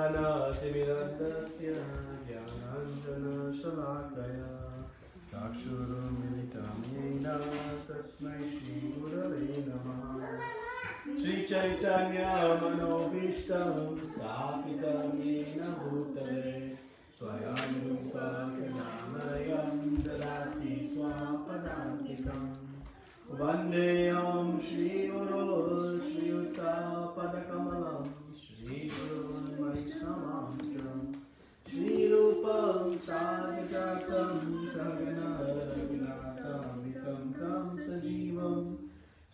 ज्ञानातिमिरन्दस्य ज्ञानाञ्जनशलाकया चक्षुरुन्मिलितं येन तस्मै श्रीगुरवे नमः। श्रीचैतन्यमनोभीष्टं स्थापितं येन भूतले स्वयं रूपा करुणामयं ददाति स्वापदान्तिकम्। वन्देऽहं श्रीगुरो श्रीयुतापदकमलं श्रीगुरुन् वैष्णवांश्च श्रीरूपं साग्रजातं सहगना रघुनाथान्वितं तं सजीवं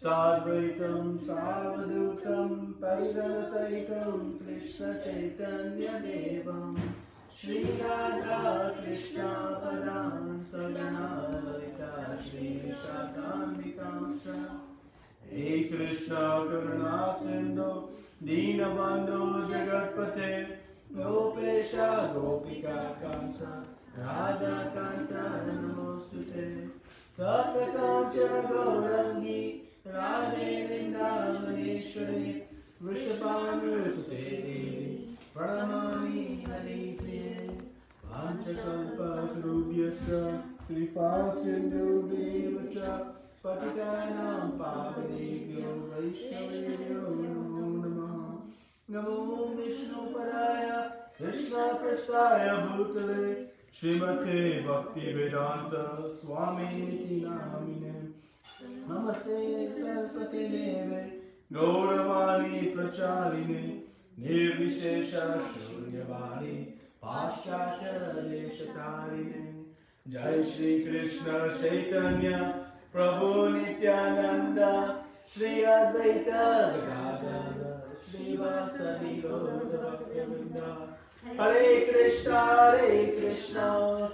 साद्वैतं सावधूतं परिजनसहितं कृष्णचैतन्यदेवं श्रीराधा कृष्ण पदान् सगना ललिता श्रीविशाखान्वितांश्च हे कृष्ण करुणा सिन्धो दीनबन्धो जगत्पते गोपेश गोपिका कान्त राधा कान्त नमोस्तुते तप्त काञ्चन गौरङ्गी राधे वृन्दावनेश्वरी वृषभानुसुते देवी प्रणमामि हरिप्रिये पाञ्चकल्पतरुभ्यश्च कृपासिन्धुभ्येव च पतितानां पावनेभ्यो वैष्णवेभ्यो नमो नमः। नमो विष्णुपदाय कृष्णप्रस्थाय भूतले श्रीमते भक्तिवेदान्त स्वामिनिति नामिने नमस्ते सरस्वती देवे गौरवाणी प्रचारिणे निर्विशेष शून्यवाणी पाश्चात्यदेशकारिणे। जय श्री कृष्ण चैतन्य प्रभु नित्यानंद श्री अद्वैत गदाधर श्रीवासदि गौरभक्तवृंद। हरे Krishna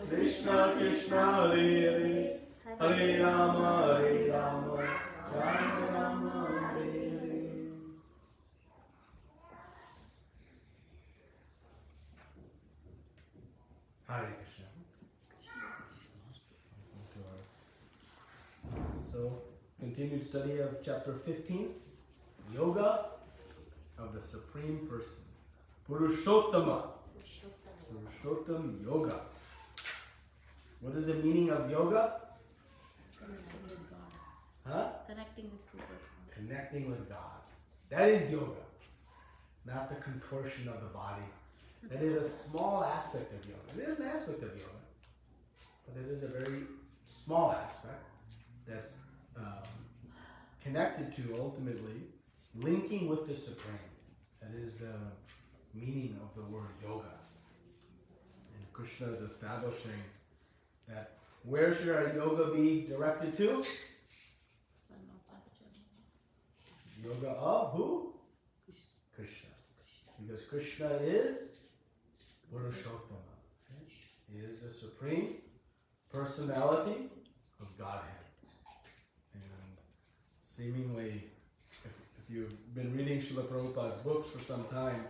Krishna Krishna Hare Hare Hare Ram Ram Ram Hare Hare. Hare Krishna. So, continued study of chapter 15, Yoga of the Supreme Person, Purushottama. Purushottam Yoga. What is the meaning of yoga? Connecting with God. Huh? Connecting with Super. Connecting with God. That is yoga, not the contortion of the body. That is a small aspect of yoga. It is an aspect of yoga, but it is a very small aspect that's connected to ultimately linking with the Supreme. That is the meaning of the word yoga. And Krishna is establishing that where should our yoga be directed to? Yoga of who? Krishna. Because Krishna is Purushottama. He is the Supreme Personality of Godhead. And seemingly, if you've been reading Srila Prabhupada's books for some time,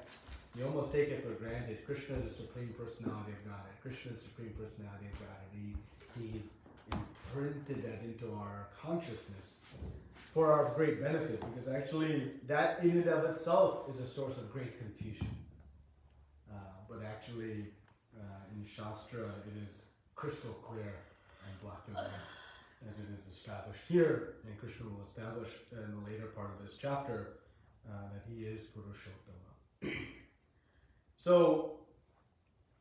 you almost take it for granted. Krishna is the Supreme Personality of Godhead. Krishna is the Supreme Personality of Godhead. He's imprinted that into our consciousness for our great benefit, because actually that in and of itself is a source of great confusion. But actually, in Shastra, it is crystal clear and black and white, as it is established here, and Krishna will establish in the later part of this chapter that he is Purushottama. So,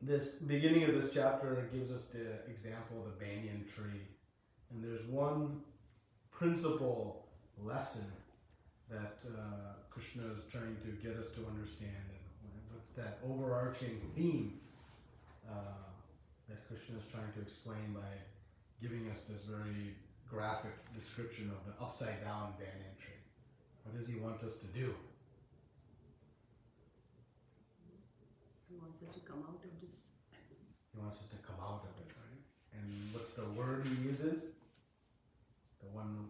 this beginning of this chapter gives us the example of the banyan tree, and there's one principle lesson that Krishna is trying to get us to understand, and what's that overarching theme that Krishna is trying to explain by giving us this very graphic description of the upside down banyan tree. What does he want us to do? He wants us to come out of this. He wants us to come out of it, right? And what's the word he uses? The one,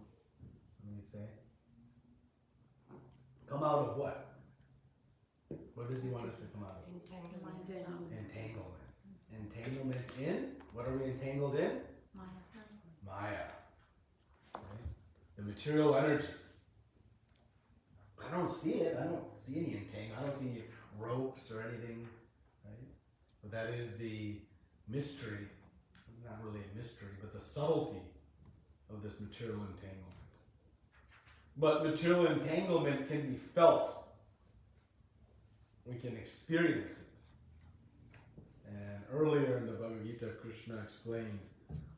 let me say. Come out of what? What does he want us to come out of? Entanglement. Entanglement. Entanglement in? What are we entangled in? Maya. Right? The material energy. I don't see it. I don't see any entanglement. I don't see any ropes or anything But that is the mystery, not really a mystery, but the subtlety of this material entanglement. But material entanglement can be felt. We can experience it. And earlier in the Bhagavad Gita, Krishna explained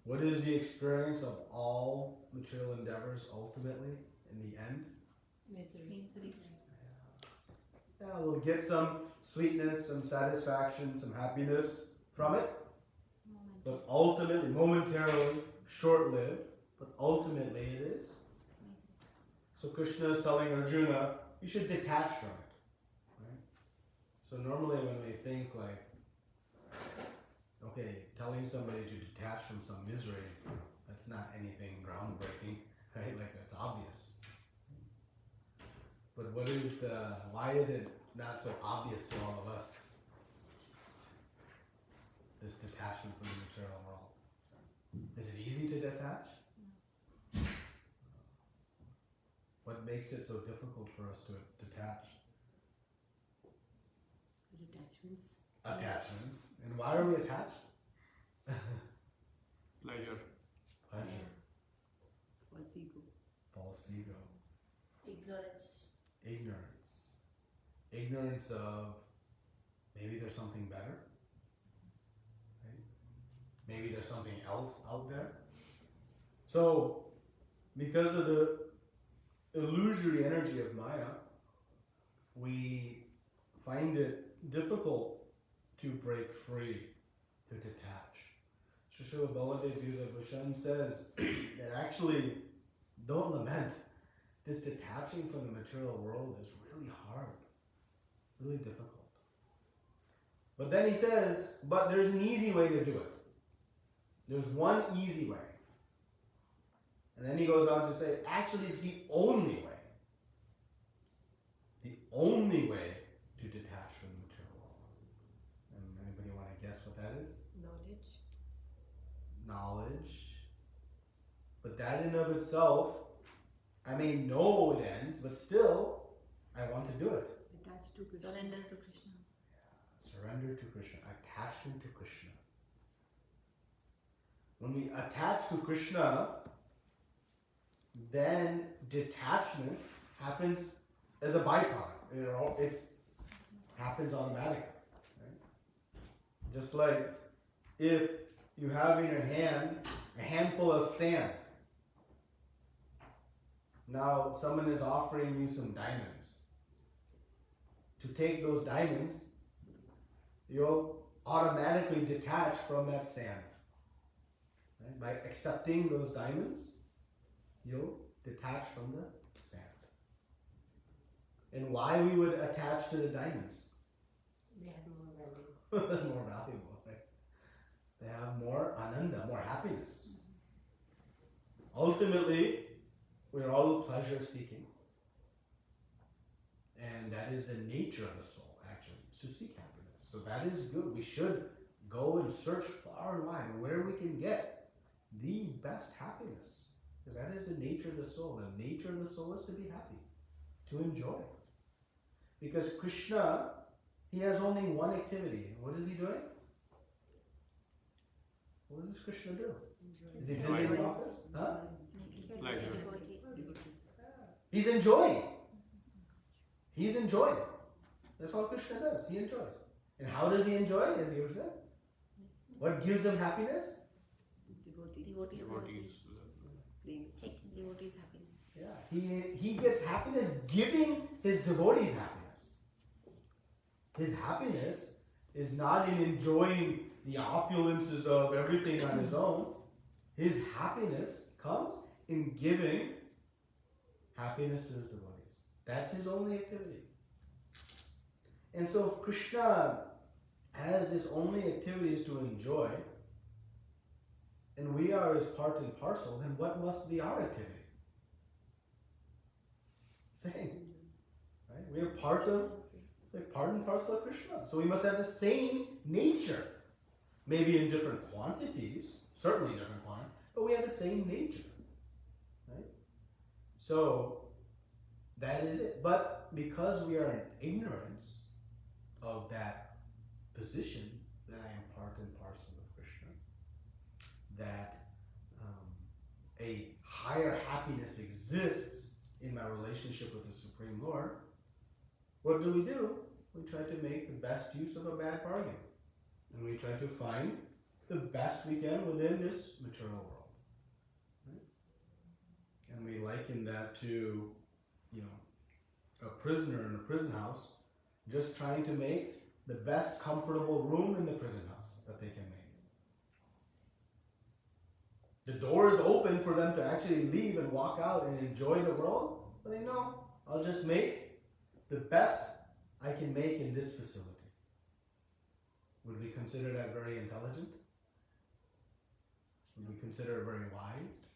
what is the experience of all material endeavors ultimately in the end. Misery. Yeah, we'll get some sweetness, some satisfaction, some happiness from it. But ultimately, momentarily, short-lived, but ultimately it is. So Krishna is telling Arjuna, you should detach from it. Right? So normally when we think like, okay, telling somebody to detach from some misery, that's not anything groundbreaking, right? Like that's obvious. But why is it not so obvious to all of us? This detachment from the material world. Is it easy to detach? What makes it so difficult for us to detach? Attachments. Attachments. And why are we attached? Pleasure. Pleasure. False ego. False ego. Ignorance. Ignorance. Ignorance of maybe there's something better. Right? Maybe there's something else out there. So, because of the illusory energy of Maya, we find it difficult to break free, to detach. Srila Baladev Bhushan says that actually, don't lament. This detaching from the material world is really hard, really difficult. But then he says, but there's an easy way to do it. There's one easy way. And then he goes on to say, actually it's the only way. The only way to detach from the material world. And anybody want to guess what that is? Knowledge. But that in of itself, I may know it ends, but still, I want to do it. Attached to Krishna. Surrender to Krishna. Surrender to Krishna. Attachment to Krishna. When we attach to Krishna, then detachment happens as a byproduct. It happens automatically. Right? Just like if you have in your hand a handful of sand. Now someone is offering you some diamonds. To take those diamonds, you'll automatically detach from that sand. Right? By accepting those diamonds, you'll detach from the sand. And why we would attach to the diamonds? They have more value. More valuable, right? They have more ananda, more happiness. Ultimately, we're all pleasure seeking. And that is the nature of the soul, actually, to seek happiness. So that is good. We should go and search far and wide where we can get the best happiness. Because that is the nature of the soul. The nature of the soul is to be happy, to enjoy. Because Krishna, he has only one activity. What is he doing? What does Krishna do? Is he busy in the office? Huh? Pleasure. He's enjoying. He's enjoying. That's all Krishna does. He enjoys. And how does he enjoy, as you said? What gives him happiness? Devotees. Devotees. Take devotees' happiness. Yeah, he gets happiness giving his devotees happiness. His happiness is not in enjoying the opulences of everything on his own. His happiness comes in giving happiness to his devotees. That's his only activity. And so if Krishna has his only activity is to enjoy, and we are his part and parcel, then what must be our activity? Same. Right? We're part and parcel of Krishna. So we must have the same nature. Maybe in different quantities, certainly different quantities, but we have the same nature. Right? So that is it. But because we are in ignorance of that position, that part and parcel of Krishna, that a higher happiness exists in my relationship with the Supreme Lord, what do? We try to make the best use of a bad bargain. And we try to find the best we can within this material world. Right? And we liken that to, a prisoner in a prison house just trying to make the best comfortable room in the prison house that they can make. The door is open for them to actually leave and walk out and enjoy the world, but they know, I'll just make the best I can make in this facility. Would we consider that very intelligent? Would we consider it very wise?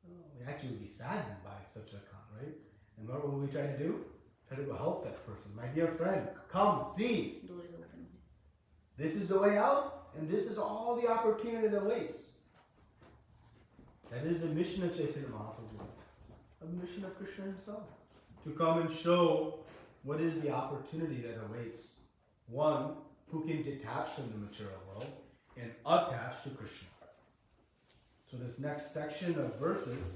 We actually would be saddened by such a con, right? And what will we try to do? Try to go help that person. My dear friend, come, see. Door is open. This is the way out, and this is all the opportunity that awaits. That is the mission of Chaitanya Mahaprabhu, a mission of Krishna himself, to come and show what is the opportunity that awaits one who can detach from the material world and attach to Krishna. So this next section of verses,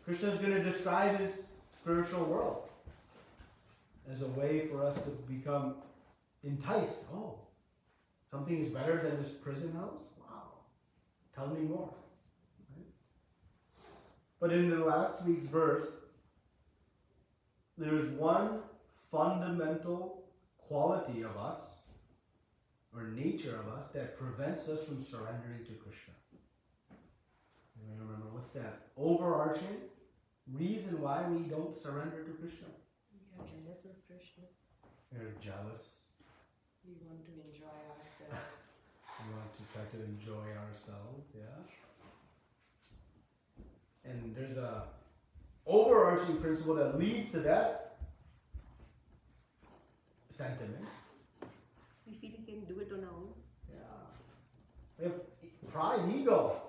Krishna is going to describe his spiritual world as a way for us to become enticed. Oh, something is better than this prison house? Wow. Tell me more. Right? But in the last week's verse, there's one fundamental quality of us, or nature of us, that prevents us from surrendering to Krishna. You remember, what's that overarching reason why we don't surrender to Krishna? We are jealous of Krishna. We're jealous. We want to enjoy ourselves. We want to try to enjoy ourselves, yeah. And there's a overarching principle that leads to that sentiment. We feel we can do it on our own. Yeah. We have pride, ego.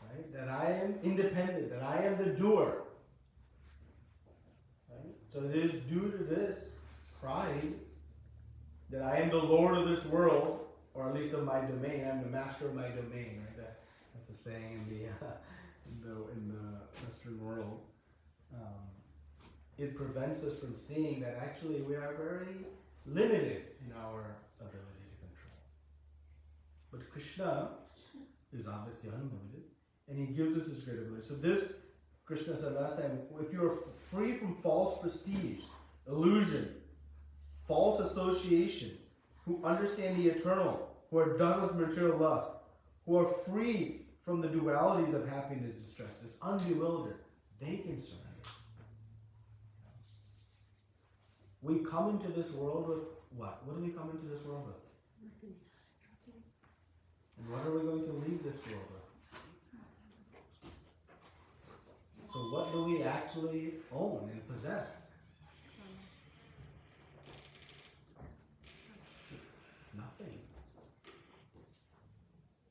Right? That I am independent, that I am the doer. Right? So it is due to this pride that I am the Lord of this world, or at least of my domain. I'm the master of my domain. Right? That's a saying in the Western world. It prevents us from seeing that actually we are very limited in our ability to control. But Krishna is obviously unlimited, and he gives us his great ability. So this, Krishna said last time, if you're free from false prestige, illusion, false association, who understand the eternal, who are done with material lust, who are free from the dualities of happiness and distress, is unbewildered, they can surrender. We come into this world with what? What do we come into this world with? Nothing. And what are we going to leave this world with? So what do we actually own and possess? Nothing.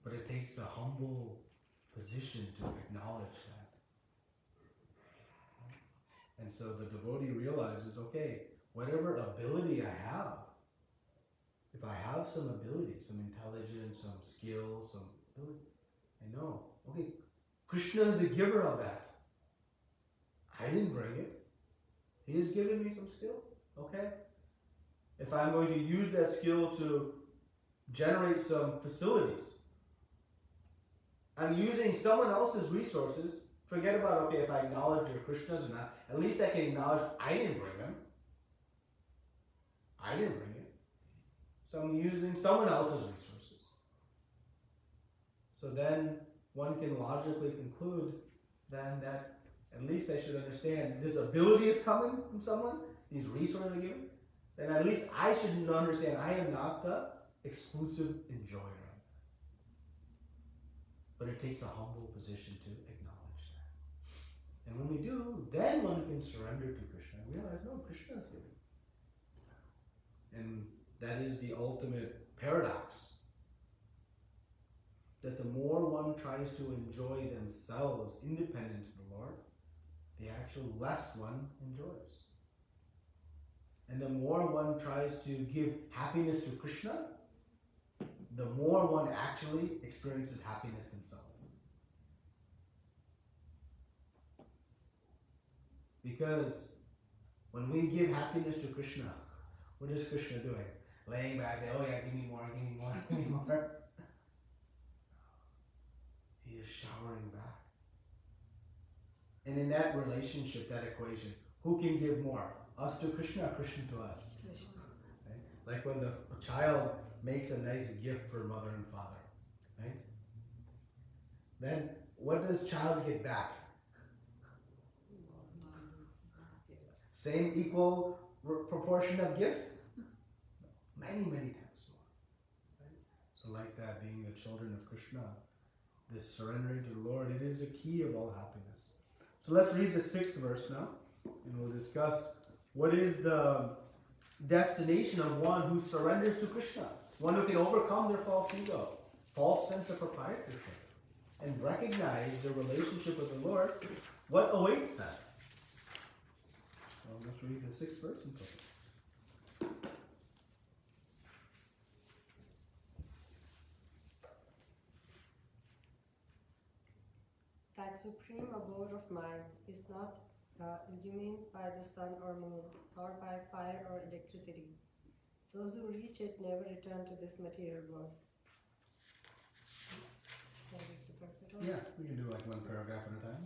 But it takes a humble position to acknowledge that. And so the devotee realizes, okay, whatever ability I have, if I have some ability, some intelligence, some skill, some ability, I know, okay, Krishna is the giver of that. I didn't bring it. He has given me some skill. Okay. If I'm going to use that skill to generate some facilities, I'm using someone else's resources. Forget about, okay, if I acknowledge you're Krishna's or not, at least I can acknowledge I didn't bring them. I didn't bring it. So I'm using someone else's resources. So then one can logically conclude then that at least I should understand this ability is coming from someone, these resources are given, then at least I should understand I am not the exclusive enjoyer of it. But it takes a humble position to acknowledge that. And when we do, then one can surrender to Krishna and realize, no, Krishna is giving. And that is the ultimate paradox. That the more one tries to enjoy themselves independent of the Lord, the actual less one enjoys. And the more one tries to give happiness to Krishna, the more one actually experiences happiness themselves. Because when we give happiness to Krishna, what is Krishna doing? Laying back saying, oh yeah, give me more, give me more, give me more. He is showering back. And in that relationship, that equation, who can give more? Us to Krishna or Krishna to us? Right? Like when the child makes a nice gift for mother and father, right? Then what does child get back? Same equal proportion of gift? Many, many times more. Right? So like that, being the children of Krishna, this surrendering to the Lord, it is the key of all happiness. So let's read the 6th verse now, and we'll discuss what is the destination of one who surrenders to Krishna, one who can overcome their false ego, false sense of proprietorship, and recognize their relationship with the Lord. What awaits them? Well, let's read the 6th verse and focus. That supreme abode of mine is not illumined by the sun or moon, or by fire or electricity. Those who reach it never return to this material world. Yeah, we can do like one paragraph at a time.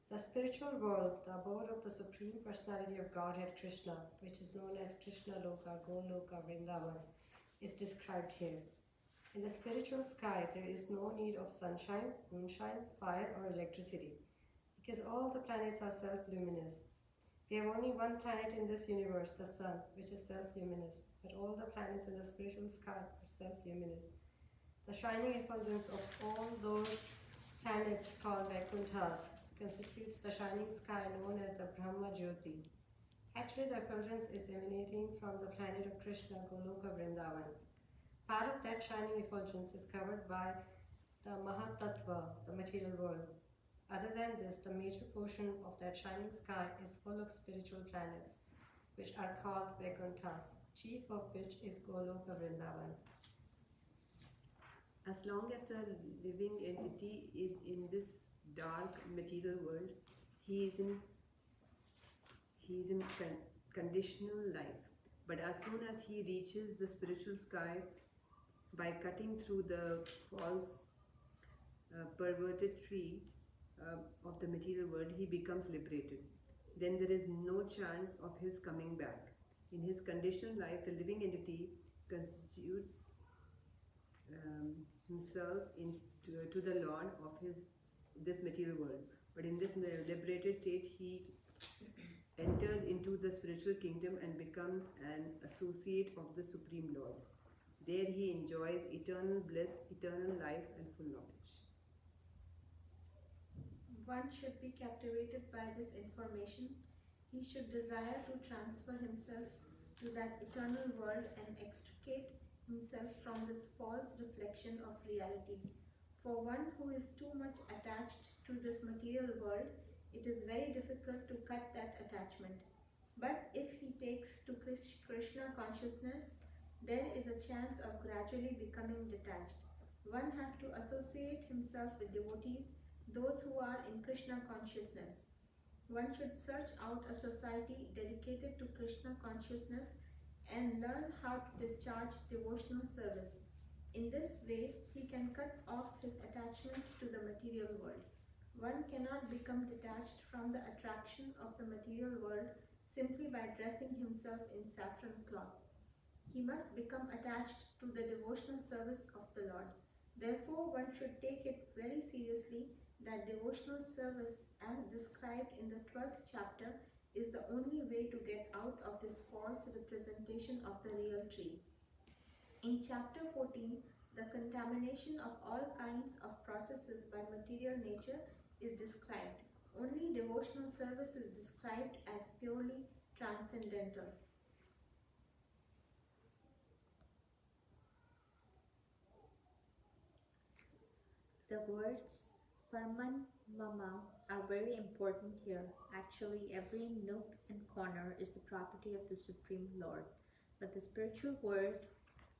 The spiritual world, the abode of the Supreme Personality of Godhead Krishna, which is known as Krishna Loka, Goloka, Vrindavan, is described here. In the spiritual sky, there is no need of sunshine, moonshine, fire, or electricity, because all the planets are self-luminous. We have only one planet in this universe, the sun, which is self-luminous, but all the planets in the spiritual sky are self-luminous. The shining effulgence of all those planets called Vaikuntha's constitutes the shining sky known as the Brahma Jyoti. Actually, the effulgence is emanating from the planet of Krishna, Goloka Vrindavan. Part of that shining effulgence is covered by the Mahatattva, the material world. Other than this, the major portion of that shining sky is full of spiritual planets, which are called Vaikunthas, chief of which is Goloka Vrindavan. As long as a living entity is in this dark material world, he is in conditional life. But as soon as he reaches the spiritual sky, by cutting through the false perverted tree of the material world, he becomes liberated. Then there is no chance of his coming back. In his conditional life, the living entity constitutes himself to the Lord of this material world. But in this liberated state, he enters into the spiritual kingdom and becomes an associate of the Supreme Lord. There he enjoys eternal bliss, eternal life, and full knowledge. One should be captivated by this information. He should desire to transfer himself to that eternal world and extricate himself from this false reflection of reality. For one who is too much attached to this material world, it is very difficult to cut that attachment. But if he takes to Krishna consciousness, there is a chance of gradually becoming detached. One has to associate himself with devotees, those who are in Krishna consciousness. One should search out a society dedicated to Krishna consciousness and learn how to discharge devotional service. In this way, he can cut off his attachment to the material world. One cannot become detached from the attraction of the material world simply by dressing himself in saffron cloth. He must become attached to the devotional service of the Lord. Therefore, one should take it very seriously that devotional service, as described in the 12th chapter, is the only way to get out of this false representation of the real tree. In chapter 14, the contamination of all kinds of processes by material nature is described. Only devotional service is described as purely transcendental. The words Paraman Mama are very important here. Actually, every nook and corner is the property of the Supreme Lord. But the spiritual word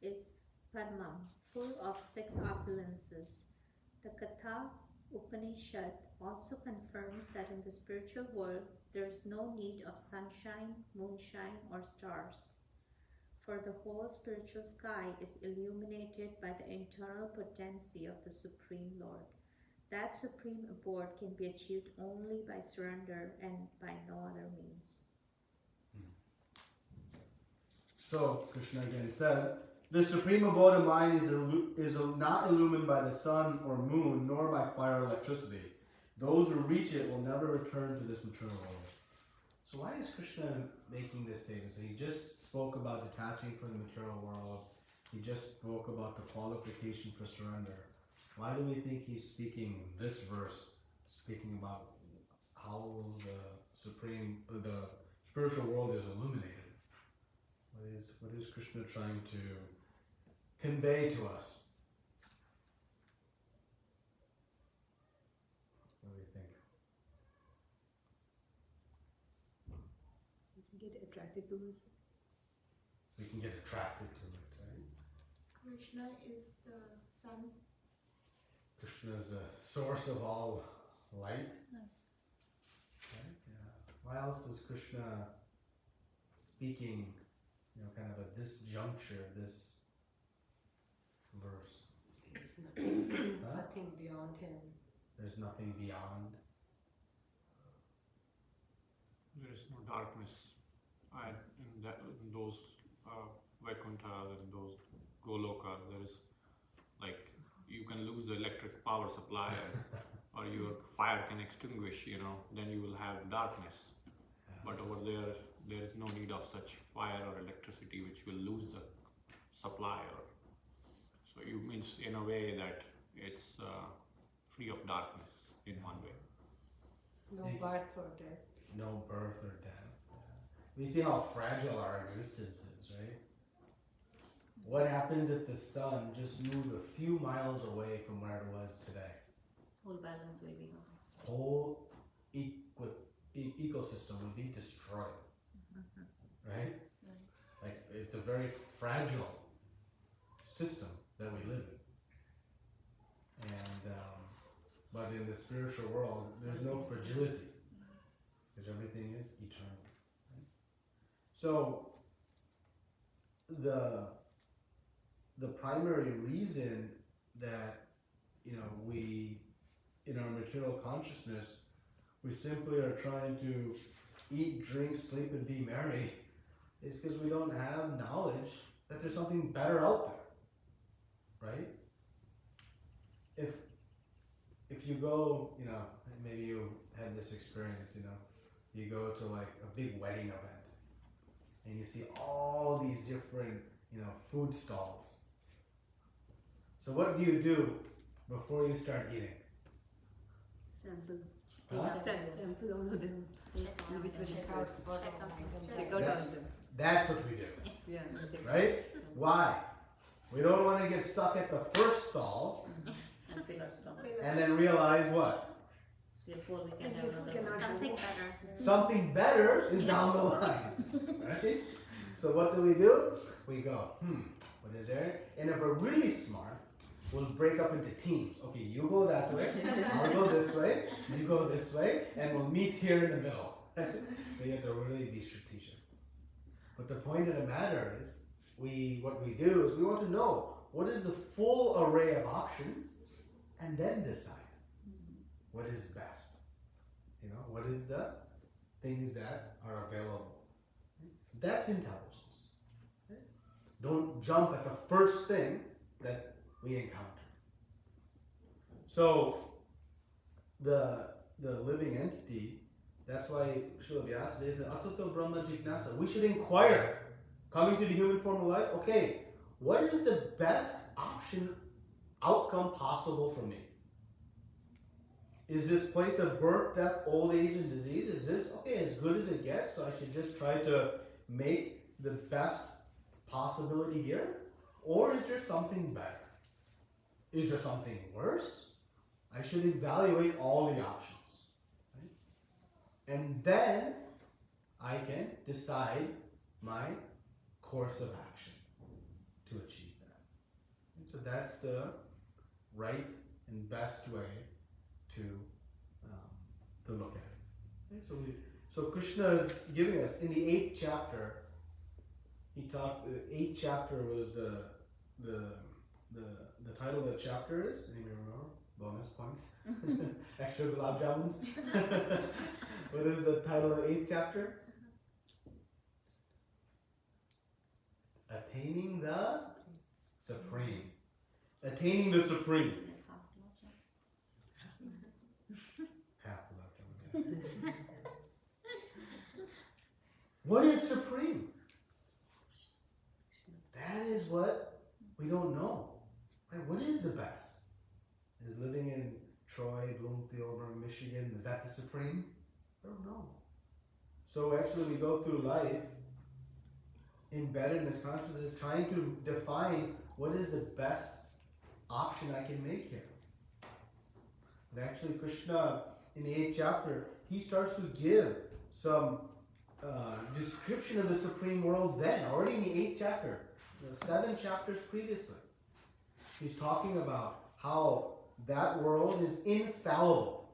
is Parama, full of 6 opulences. The Katha Upanishad also confirms that in the spiritual world there is no need of sunshine, moonshine, or stars, for the whole spiritual sky is illuminated by the internal potency of the Supreme Lord. That supreme abode can be achieved only by surrender and by no other means. So, Krishna again said, the supreme abode of mind is not illumined by the sun or moon, nor by fire or electricity. Those who reach it will never return to this material world. So why is Krishna making this statement? So he just spoke about detaching from the material world. He just spoke about the qualification for surrender. Why do we think he's speaking this verse, speaking about how the spiritual world is illuminated? What is Krishna trying to convey to us? What do you think? You can get attracted to it. We can get attracted to it, right? Krishna is the sun. Krishna is the source of all light. Right? Yeah. Why else is Krishna speaking, kind of at this juncture, this verse? There's nothing, nothing beyond him. There's nothing beyond. There is no darkness in those Vaikuntha and those Goloka. There is, like, you can lose the electric power supply or your fire can extinguish, then you will have darkness. But over there, there is no need of such fire or electricity which will lose the supply. So you means in a way that it's free of darkness in one way. No birth or death. No birth or death. We see how fragile our existence is, right? What happens if the sun just moved a few miles away from where it was today? Whole balance will be gone. Whole ecosystem would be destroyed, right? Like, it's a very fragile system that we live in. And but in the spiritual world, there's no fragility, because everything is eternal. Right? So the primary reason that we, in our material consciousness, we simply are trying to eat, drink, sleep, and be merry, is because we don't have knowledge that there's something better out there, right? If you go, maybe you had this experience, you go to like a big wedding event, and you see all these different, food stalls. So what do you do before you start eating? Sample. Huh? Sample all of them. Which one Check out what Check out. items. Check Check out all That's- of them. That's what we do, Yeah. check. right? Why? We don't want to get stuck at the first stall And fill our stomach. and then realize what? Therefore, we can And have this another cannot one. Something better. Something better is down the line, right? So what do? We go, what is there? And if we're really smart, we'll break up into teams. Okay, you go that way, I'll go this way, you go this way, and we'll meet here in the middle. So you have to really be strategic. But the point of the matter is, what we do is we want to know what is the full array of options, and then decide what is best. What is the things that are available. That's intelligence. Don't jump at the first thing that we encounter. So the living entity, that's why Srila Vyasa says Atato Brahma Jignasa. We should inquire, coming to the human form of life, okay, what is the best outcome possible for me? Is this place of birth, death, old age, and disease, is this, as good as it gets, so I should just try to make the best possibility here? Or is there something better? Is there something worse? I should evaluate all the options. Right? And then I can decide my course of action to achieve that. So that's the right and best way to look at it. Okay, so Krishna is giving us in the 8th chapter. He talked. The 8th chapter was the title of the chapter is. Anybody remember? Bonus points. Extra gulab jamuns. What is the title of the 8th chapter? Attaining the Supreme. Attaining the Supreme. Half gulab jamun. Yes. What is supreme? That is what we don't know. Right? What is the best? Is living in Troy, Bloomfield, or Michigan, is that the supreme? I don't know. So actually we go through life embedded in this consciousness trying to define what is the best option I can make here. And actually Krishna in the 8th chapter, he starts to give some description of the supreme world then, already in the 8th chapter, 7 chapters previously. He's talking about how that world is infallible.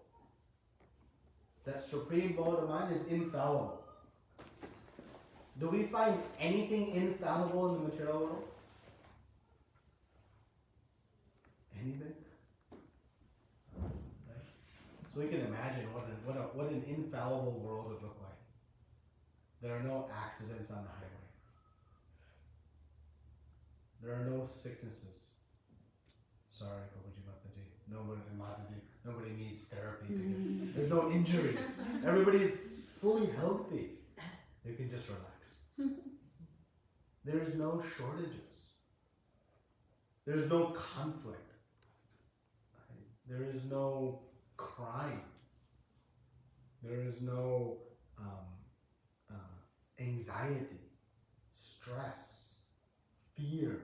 That supreme mode of mind is infallible. Do we find anything infallible in the material world? Anything? Right? So we can imagine what an infallible world would look like. There are no accidents on the highway. There are no sicknesses. Sorry, nobody needs therapy to get. There's no injuries. Everybody's fully healthy. You can just relax. There's no shortages. There's no conflict. Right? There is no crime. There is no anxiety, stress, fear.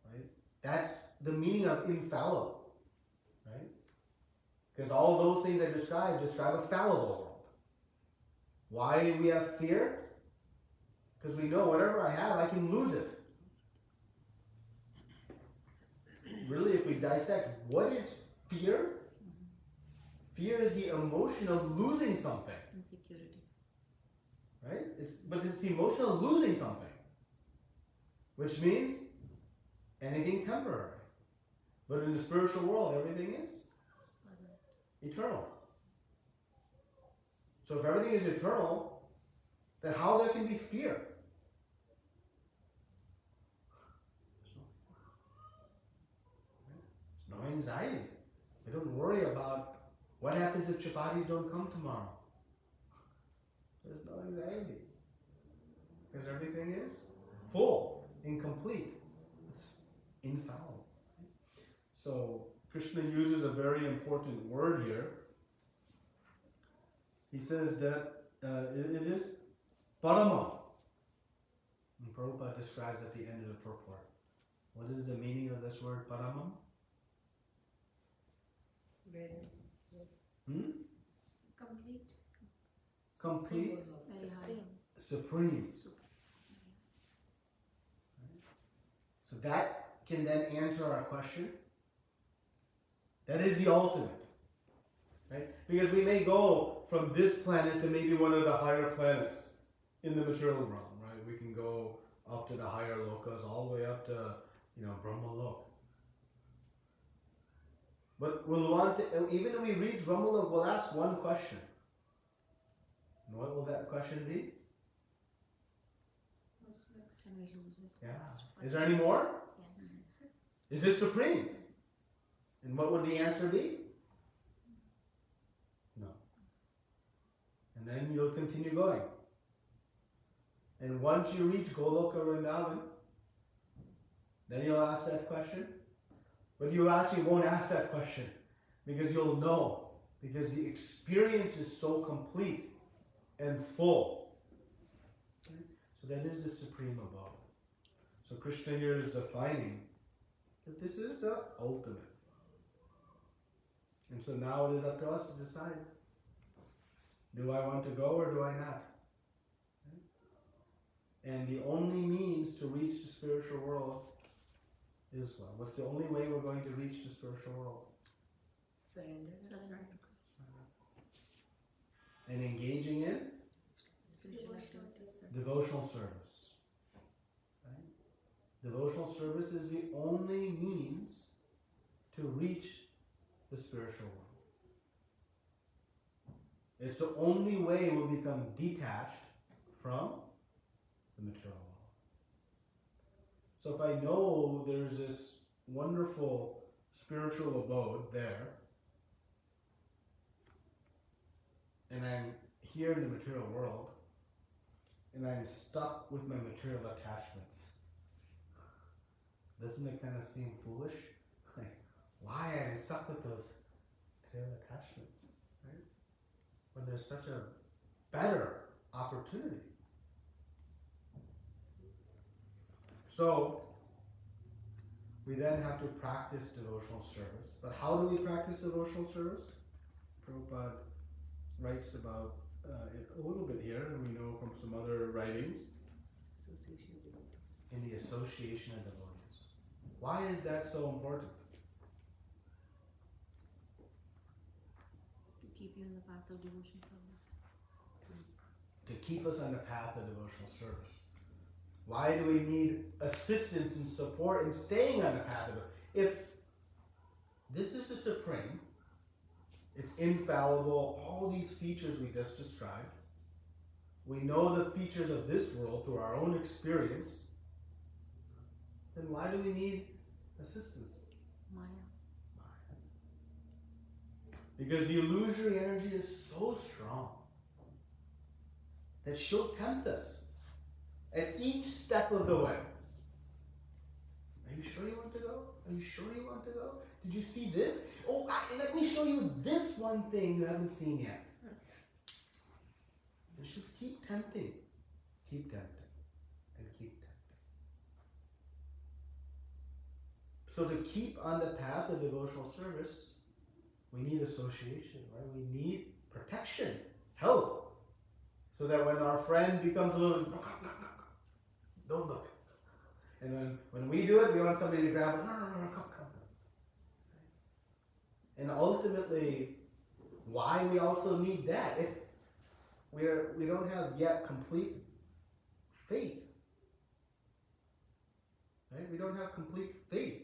Right? That's the meaning of infallible. Right? Because all those things I describe a fallible world. Why do we have fear? Because we know whatever I have, I can lose it. Really, if we dissect, what is fear? Fear is the emotion of losing something. Insecurity. Right? But it's the emotion of losing something. Which means anything temporary. But in the spiritual world, everything is eternal. So if everything is eternal, then how there can be fear? There's no anxiety. We don't worry about what happens if chapatis don't come tomorrow. There's no anxiety. Because everything is full, incomplete. It's infallible. So Krishna uses a very important word here. He says that it is Parama. And Prabhupada describes at the end of the purport. What is the meaning of this word Parama? Complete. Complete. Very high. Supreme. So that can then answer our question. That is the ultimate. Right? Because we may go from this planet to maybe one of the higher planets in the material realm, right? We can go up to the higher lokas, all the way up to, Brahmalok. But we'll want to, even if we reach Brahmalok, we'll ask one question. And what will that question be? Can we lose this? Yeah. Is there any more? Is this supreme? And what would the answer be? No. And then you'll continue going. And once you reach Goloka Vrindavan, then you'll ask that question. But you actually won't ask that question because you'll know. Because the experience is so complete and full. So that is the supreme abode. So Krishna here is defining that this is the ultimate. And so now it is up to us to decide. Do I want to go or do I not? And the only means to reach the spiritual world is what? What's the only way we're going to reach the spiritual world? Surrender. Surrender. And engaging in Spiritual Devotional activities. devotional service. Right? Devotional service is the only means to reach the spiritual world. It's the only way we'll become detached from the material world. So if I know there's this wonderful spiritual abode there, and I'm here in the material world, and I'm stuck with my material attachments, doesn't it kind of seem foolish? Like, why am I stuck with those material attachments, right? When there's such a better opportunity. So, we then have to practice devotional service. But how do we practice devotional service? Prabhupada writes about it a little bit here, and we know from some other writings, Association of devotees. in the association of devotees. Why is that so important? To keep you on the path of devotion service. To keep us on the path of devotional service. Why do we need assistance and support in staying on the path of it? If this is the supreme, it's infallible, all these features we just described, we know the features of this world through our own experience, then why do we need assistance? Maya. Because the illusory energy is so strong that she'll tempt us at each step of the way. Are you sure you want to go? Are you sure you want to go? Did you see this? Oh, let me show you this one thing you haven't seen yet. And she'll keep tempting, and keep tempting. So to keep on the path of devotional service, we need association, right? We need protection, help. So that when our friend becomes a little, don't look. And when we do it, we want somebody to grab it, no, come. And ultimately, why we also need that, if we don't have yet complete faith. Right? We don't have complete faith.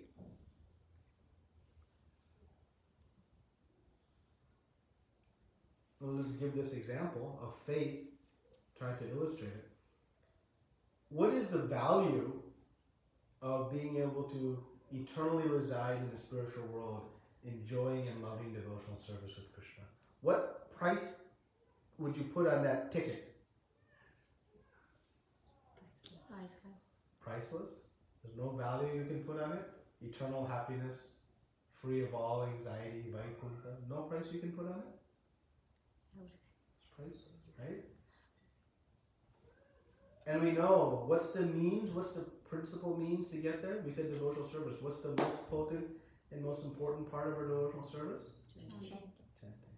Well, let's give this example of faith, try to illustrate it. What is the value of being able to eternally reside in the spiritual world, enjoying and loving devotional service with Krishna? What price would you put on that ticket? Priceless. Priceless? There's no value you can put on it? Eternal happiness, free of all anxiety, Vaikuntha. No price you can put on it? Everything. It's priceless, right? And we know what's the means, what's the principal means to get there? We said devotional service. What's the most potent and most important part of our devotional service? Chanting. Chanting.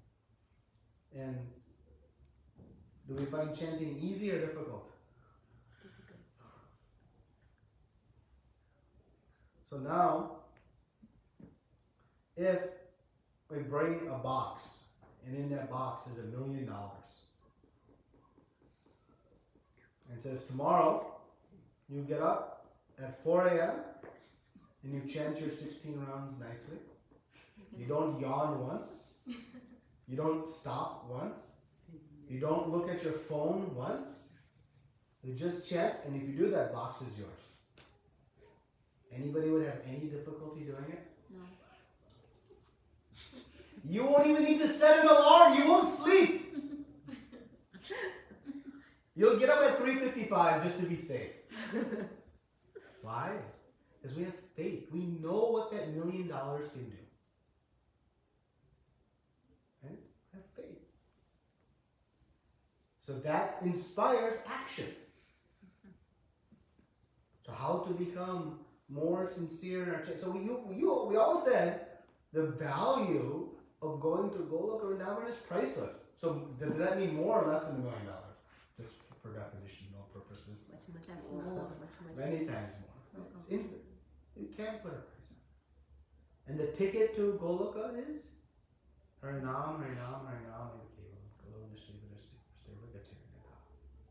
And do we find chanting easy or difficult? Difficult. So now, if we bring a box, and in that box is $1 million, and it says tomorrow you get up at 4 a.m. and you chant your 16 rounds nicely. You don't yawn once. You don't stop once. You don't look at your phone once. You just chant, and if you do, that box is yours. Anybody would have any difficulty doing it? No. You won't even need to set an alarm. You won't sleep. You'll get up at 3:55 just to be safe. Why? Because we have faith. We know what that $1 million can do. Right? We have faith. So that inspires action. So how to become more sincere in our so we all said the value of going to Golok or Vrindavan is priceless. So does that mean more or less than $1 million? Just for definitional purposes. Much more. Many times more. It's infinite. You can't put a price on it. And the ticket to Goloka is Harinam, Harinam, Harinam, and Kevalam. Kalo Nishtiva Nishtiva Gatirnita.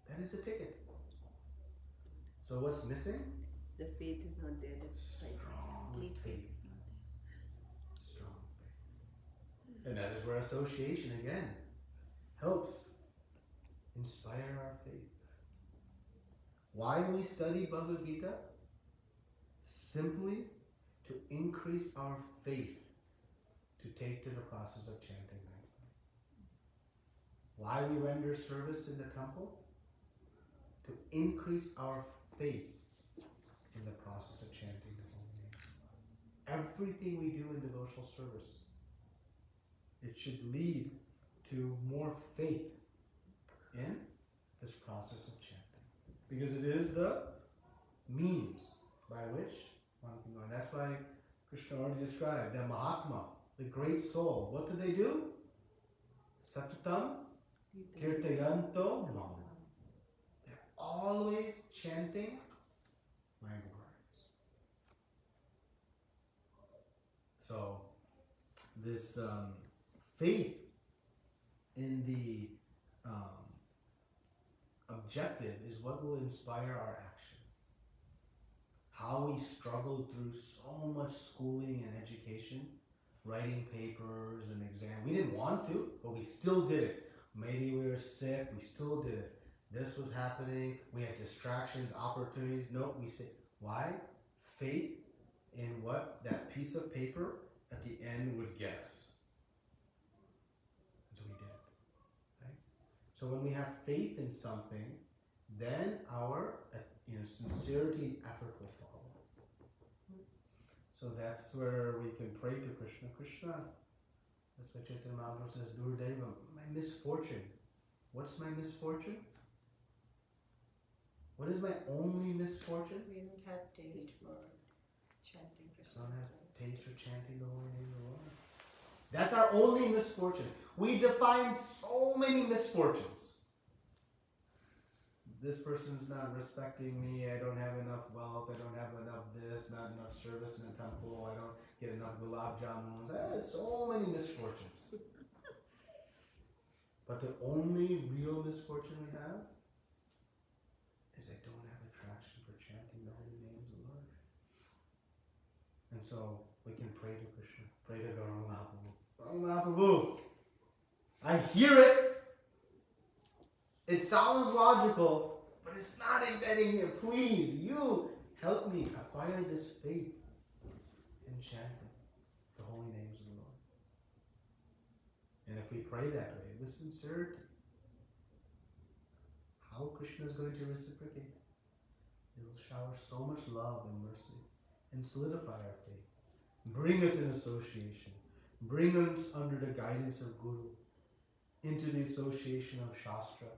That is the ticket. So what's missing? The faith is not there. The Strong complete faith faith. is not there. Strong faith. And that is where association again helps inspire our faith. Why we study Bhagavad Gita? Simply to increase our faith to take to the process of chanting nicely. Why we render service in the temple? To increase our faith in the process of chanting the holy name. Everything we do in devotional service, it should lead to more faith in this process of chanting. Because it is the means by which one can go. And that's why Krishna already described the Mahatma, the great soul. What do they do? Satatam kirtayanto mam. They're always chanting my words. So this faith in the objective is what will inspire our action. How we struggled through so much schooling and education, writing papers and exams. We didn't want to, but we still did it. Maybe we were sick, we still did it. This was happening, we had distractions, opportunities. No, we said, why? Faith in what that piece of paper at the end would get us. And so we did it. Right? So when we have faith in something, then our sincerity and effort will follow. So that's where we can pray to Krishna. Krishna, that's what Chaitanya Mahaprabhu says, Gurudeva, my misfortune. What's my misfortune? What is my only misfortune? We don't have taste for chanting Krishna. Don't have taste for chanting the holy name of the Lord. That's our only misfortune. We define so many misfortunes. This person's not respecting me, I don't have enough wealth, I don't have enough this, not enough service in the temple, I don't get enough gulab jamuns. So many misfortunes. But the only real misfortune we have is I don't have attraction for chanting the holy names of the Lord. And so we can pray to Krishna, pray to Gauranga Mahaprabhu. Gauranga Mahaprabhu, I hear it. It sounds logical, but it's not embedding here. Please, you help me acquire this faith in chanting the holy names of the Lord. And if we pray that way with sincerity, how Krishna is going to reciprocate? He will shower so much love and mercy and solidify our faith. Bring us in association. Bring us under the guidance of Guru into the association of Shastra,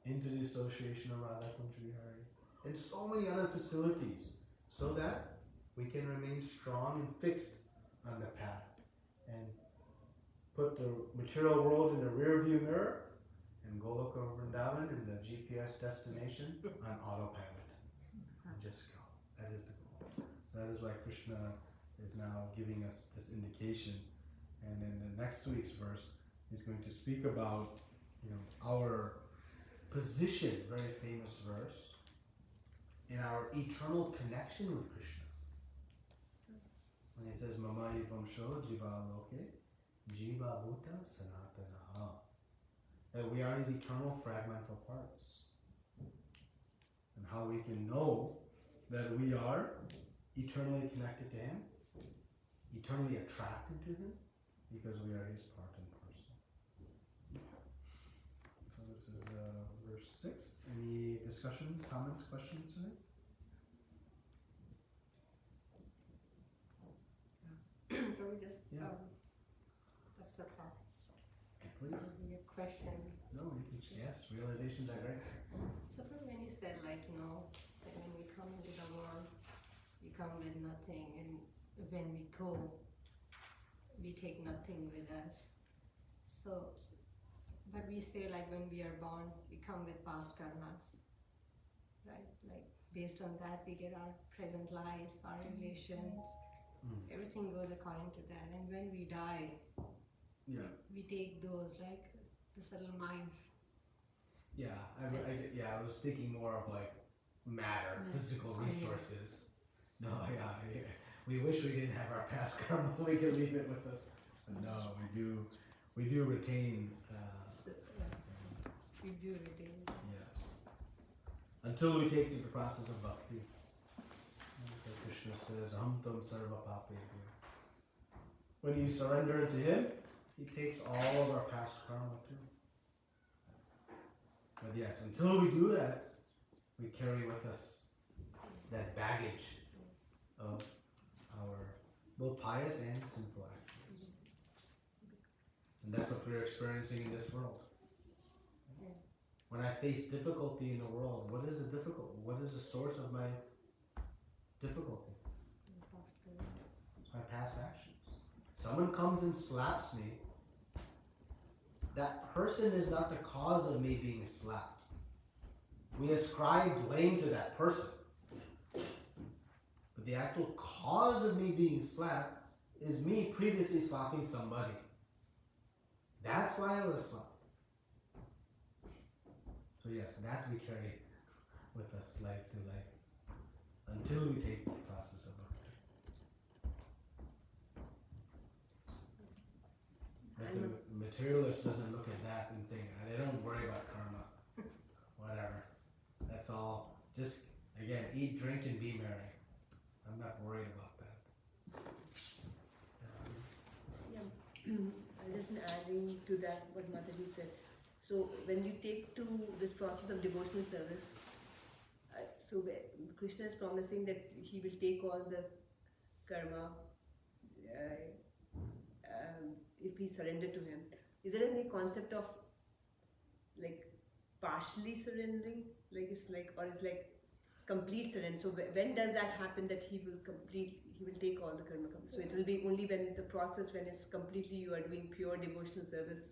into the association of Radha Kunjvihari, and so many other facilities, so that we can remain strong and fixed on the path and put the material world in the rear view mirror and Goloka Vrindavan in the GPS destination on autopilot. And just go. That is the goal. That is why Krishna is now giving us this indication. And in the next week's verse, he's going to speak about our position, very famous verse, in our eternal connection with Krishna. When he says, Mama Vamsho Jiva Loke, Jiva Bhuta Sanatanaha. That we are his eternal fragmental parts. And how we can know that we are eternally connected to him, eternally attracted to him, because we are his part and parcel. So this is verse 6. Any discussion, comments, questions in it? Probably just Yeah. just a thought. Please. Maybe a question. No, you can, yes, realization direct. So when you said that when we come into the world, we come with nothing, and when we go, we take nothing with us. So, but we say when we are born, we come with past karmas, right? based on that we get our present lives, our relations. Everything goes according to that. And when we die, Yeah. we take those, like the subtle mind. Yeah, I was thinking more of like matter, physical resources. No, yeah. We wish we didn't have our past karma. We could leave it with us. But no, we do retain. So, we do retain it. Yes. Until we take to the process of bhakti. Like Krishna says, Ham tam sarva papebhyo. When you surrender to Him, He takes all of our past karma too. But yes, until we do that, we carry with us that baggage of our both pious and sinful actions. And that's what we're experiencing in this world. When I face difficulty in the world, what is the difficult? What is the source of my difficulty? It's my past actions. Someone comes and slaps me. That person is not the cause of me being slapped. We ascribe blame to that person. But the actual cause of me being slapped is me previously slapping somebody. That's why I was slapped. So yes, that we carry with us life to life until we take the process of bhakti. But the materialist doesn't look at that and think, they don't worry about karma. Whatever. That's all. Just, again, eat, drink, and be merry. I'm not worried about that. Just adding to that what Mataji said. So when you take to this process of devotional service, Krishna is promising that he will take all the karma if we surrender to him. Is there any concept of like partially surrendering, or it's like complete surrender? So when does that happen that he will take all the karma? So it will be only when the process, when it's completely, you are doing pure devotional service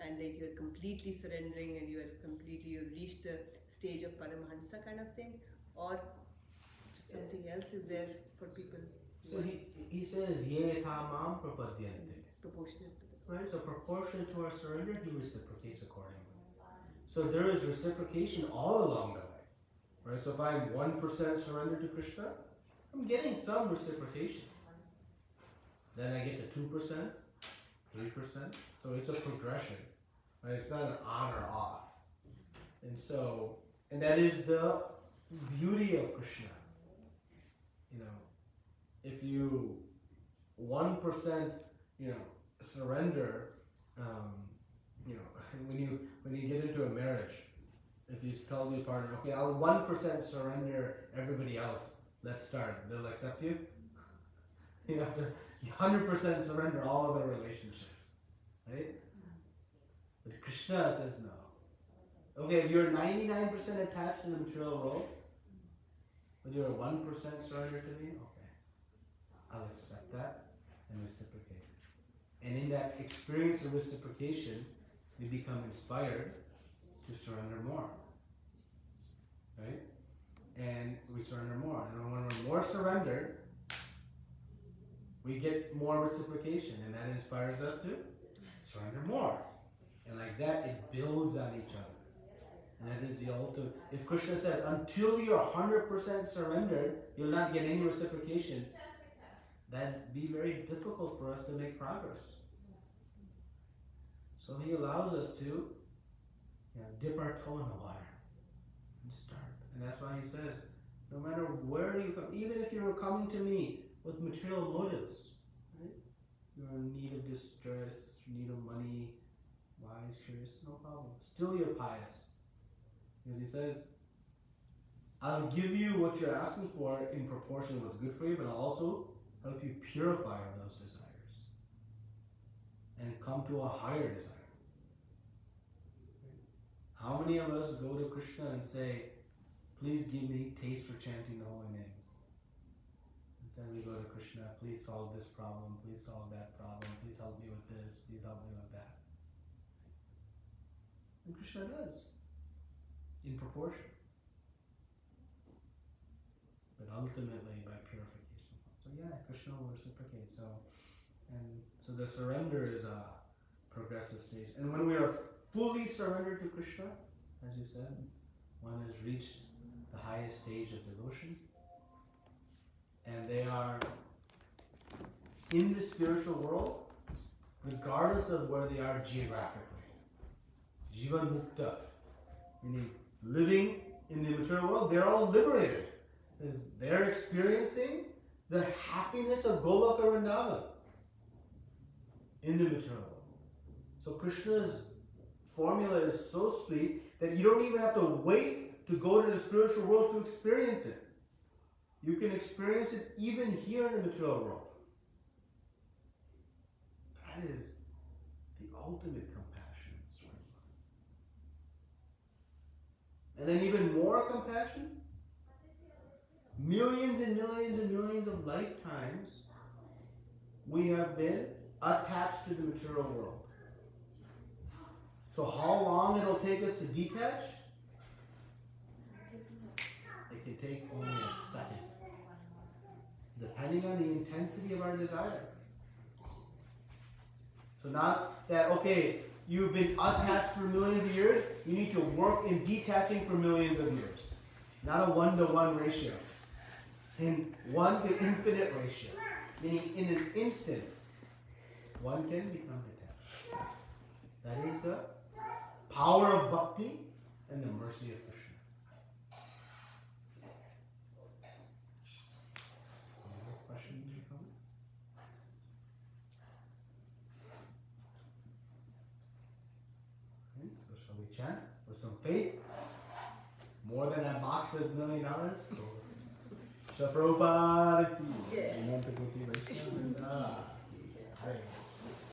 and like you're completely surrendering and you've reached the stage of Paramahansa kind of thing, or something else is there for people? So he says, Ye thamam prapadyante. Proportionate to this. Right? So proportionate to our surrender, he reciprocates accordingly. So there is reciprocation all along the way. Right? So if I'm 1% surrendered to Krishna, I'm getting some reciprocation. Then I get to 2%, 3%. So it's a progression. Right? It's not an on or off. And that is the beauty of Krishna. If you 1%, surrender, when you get into a marriage, if you tell your partner, okay, I'll 1% surrender everybody else, let's start, they'll accept you? You have to 100% surrender all other relationships, right? But Krishna says no. Okay, if you're 99% attached to the material world, but you're 1% surrender to me, okay, I'll accept that and reciprocate. And in that experience of reciprocation, we become inspired to surrender more. Right? And we surrender more. And when we're more surrendered, we get more reciprocation. And that inspires us to surrender more. And like that, it builds on each other. And that is the ultimate. If Krishna said, until you're 100% surrendered, you'll not get any reciprocation, that'd be very difficult for us to make progress. So he allows us to dip our toe in the water and start. And that's why he says, no matter where you come, even if you're coming to me with material motives, right? You're in need of distress, need of money, wise, curious, no problem. Still you're pious. Because he says, I'll give you what you're asking for in proportion to what's good for you, but I'll also help you purify those desires and come to a higher desire. How many of us go to Krishna and say, please give me taste for chanting the holy names? Instead we go to Krishna, please solve this problem, please solve that problem, please help me with this, please help me with that. And Krishna does, in proportion. but ultimately by purification. So yeah, Krishna will reciprocate. So the surrender is a progressive stage. And when we are fully surrendered to Krishna, as you said, one has reached the highest stage of devotion. And they are in the spiritual world, regardless of where they are geographically. Jivan Mukta, meaning living in the material world, they're all liberated. Because they're experiencing the happiness of Goloka Vrindavan in the material world. So Krishna's formula is so sweet that you don't even have to wait to go to the spiritual world to experience it. You can experience it even here in the material world. That is the ultimate compassion. And then even more compassion, millions and millions and millions of lifetimes we have been attached to the material world. So how long it'll take us to detach? It can take only a second, depending on the intensity of our desire. So not that, okay, you've been attached for millions of years, you need to work in detaching for millions of years. Not a 1-to-1 ratio. In 1 to infinite ratio. Meaning in an instant, one can become detached. That is the power of bhakti and the mercy of Krishna. Any other questions or comments? Okay, so shall we chant with some faith? More than that box of $1 million? Shri Prabhupada ki Jai. Ananta Koti Vaishnava Vrinda ki Jai.